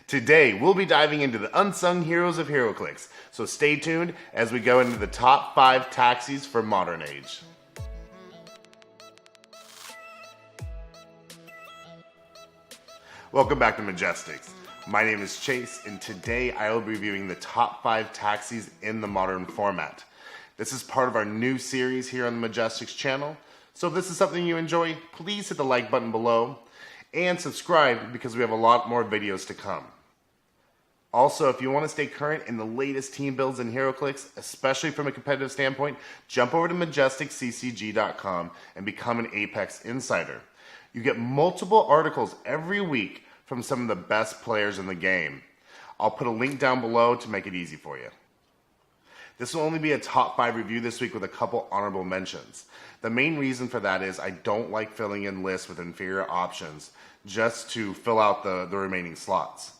Today, we'll be diving into the unsung heroes of Heroclix, so stay tuned as we go into the top 5 taxis for modern age. Welcome back to Majestics. My name is Chase, and today I will be reviewing the top 5 taxis in the modern format. This is part of our new series here on the Majestics channel, so if this is something you enjoy, please hit the like button below and subscribe because we have a lot more videos to come. Also, if you want to stay current in the latest team builds in Heroclix, especially from a competitive standpoint, jump over to MajesticCCG.com and become an Apex Insider. You get multiple articles every week from some of the best players in the game. I'll put a link down below to make it easy for you. This will only be a top 5 review this week with a couple honorable mentions. The main reason for that is I don't like filling in lists with inferior options just to fill out the remaining slots.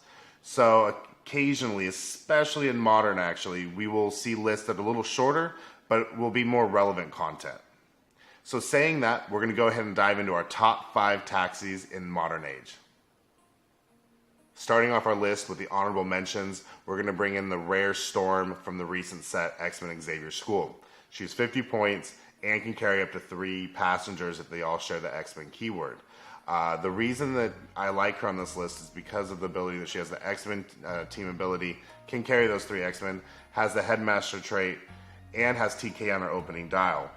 So occasionally, especially in modern actually, we will see lists that are a little shorter but will be more relevant content. So saying that, we're going to go ahead and dive into our top 5 taxis in modern age. Starting off our list with the honorable mentions, we're going to bring in the rare Storm from the recent set X-Men Xavier School. She's 50 points and can carry up to 3 passengers if they all share the X-Men keyword. The reason that I like her on this list is because of the ability that she has the X-Men team ability, can carry those 3 X-Men, has the Headmaster trait, and has TK on her opening dial.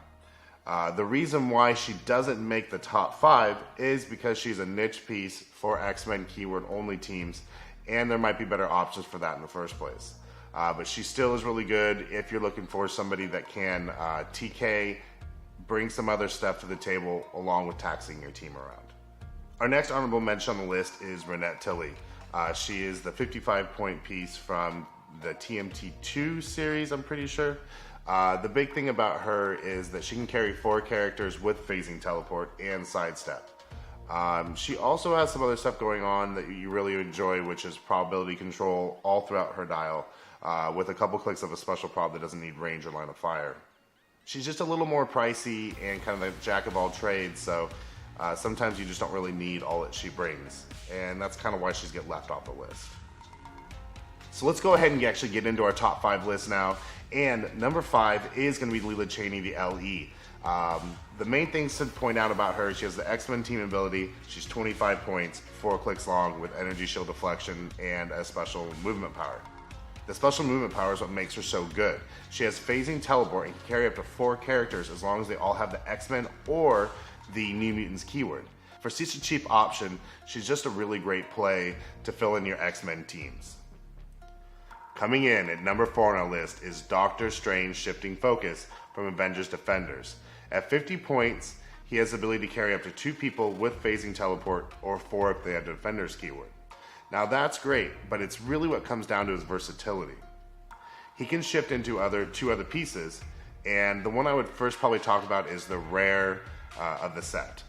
The reason why she doesn't make the top 5 is because she's a niche piece for X-Men keyword only teams, and there might be better options for that in the first place. But she still is really good if you're looking for somebody that can TK, bring some other stuff to the table along with taxing your team around. Our next honorable mention on the list is Renette Tilly. She is the 55-point piece from the TMT2 series, I'm pretty sure. The big thing about her is that she can carry 4 characters with phasing teleport and sidestep. She also has some other stuff going on that you really enjoy, which is probability control all throughout her dial, with a couple clicks of a special prob that doesn't need range or line of fire. She's just a little more pricey and kind of a jack of all trades, so sometimes you just don't really need all that she brings, and that's kind of why she's get left off the list. So let's go ahead and actually get into our top 5 list now, and number 5 is going to be Lila Cheney, the LE. The main things to point out about her, she has the X-Men team ability, she's 25 points, 4 clicks long with energy shield deflection and a special movement power. The special movement power is what makes her so good. She has phasing teleport and can carry up to 4 characters as long as they all have the X-Men or the New Mutants keyword. For such a cheap option, she's just a really great play to fill in your X-Men teams. Coming in at number 4 on our list is Doctor Strange Shifting Focus from Avengers Defenders. At 50 points, he has the ability to carry up to 2 people with phasing teleport or 4 if they have the Defenders keyword. Now that's great, but it's really what comes down to his versatility. He can shift into 2 other pieces, and the one I would first probably talk about is the rare of the set.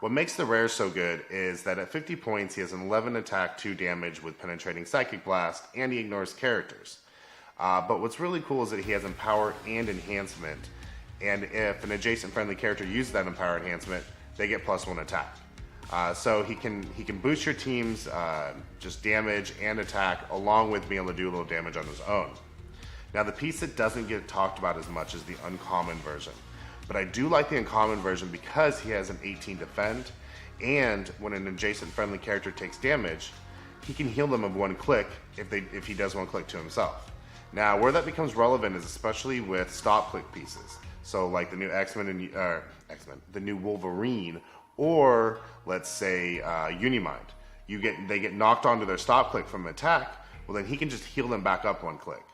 What makes the rare so good is that at 50 points, he has an 11 attack, 2 damage with penetrating psychic blast, and he ignores characters. But what's really cool is that he has empower and enhancement, and if an adjacent friendly character uses that empower enhancement, they get +1 attack. So he can boost your team's just damage and attack, along with being able to do a little damage on his own. Now the piece that doesn't get talked about as much is the uncommon version. But I do like the uncommon version because he has an 18 defend, and when an adjacent friendly character takes damage, he can heal them of 1 click if he does 1 click to himself. Now where that becomes relevant is especially with stop click pieces. So like the new X-Men and the new Wolverine, or let's say Unimind. They get knocked onto their stop click from attack, well then he can just heal them back up 1 click.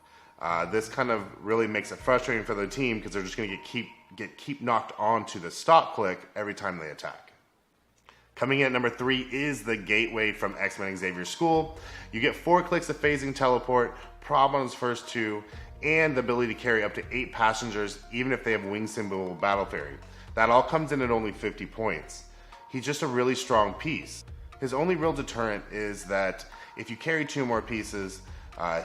This kind of really makes it frustrating for the team because they're just going to keep knocked onto the stop click every time they attack. Coming in at number 3 is the Gateway from X-Men Xavier School. You get 4 clicks of phasing teleport, prob on his first 2, and the ability to carry up to 8 passengers even if they have wing symbol Battle Fairy. That all comes in at only 50 points. He's just a really strong piece. His only real deterrent is that if you carry 2 more pieces,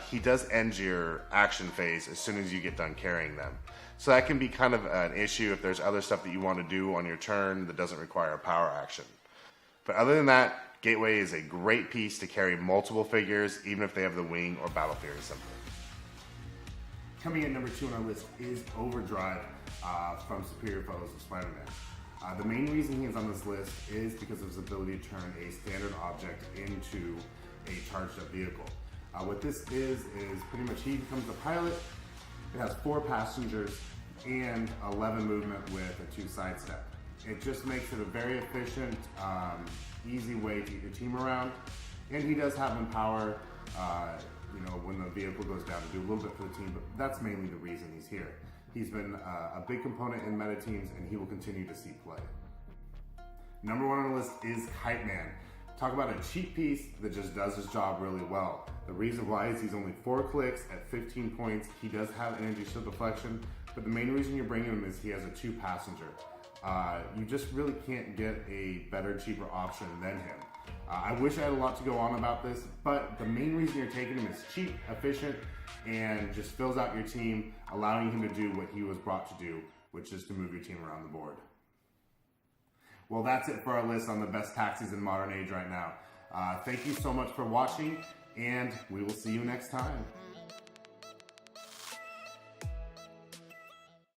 he does end your action phase as soon as you get done carrying them. So that can be kind of an issue if there's other stuff that you want to do on your turn that doesn't require a power action. But other than that, Gateway is a great piece to carry multiple figures, even if they have the wing or battle fury symbol. Coming in number 2 on our list is Overdrive from Superior Foes of Spider-Man. The main reason he is on this list is because of his ability to turn a standard object into a charged up vehicle. What this is pretty much he becomes the pilot. It has 4 passengers and 11 movement with a 2 sidestep. It just makes it a very efficient, easy way to get your team around. And he does have Empower, when the vehicle goes down, to do a little bit for the team, but that's mainly the reason he's here. He's been a big component in meta teams, and he will continue to see play. Number 1 on the list is Kite Man. Talk about a cheap piece that just does his job really well. The reason why is he's only 4 clicks at 15 points. He does have energy shield deflection, but the main reason you're bringing him is he has a 2 passenger. You just really can't get a better, cheaper option than him. I wish I had a lot to go on about this, but the main reason you're taking him is cheap, efficient, and just fills out your team, allowing him to do what he was brought to do, which is to move your team around the board. Well, that's it for our list on the best taxis in modern age right now. Thank you so much for watching, and we will see you next time.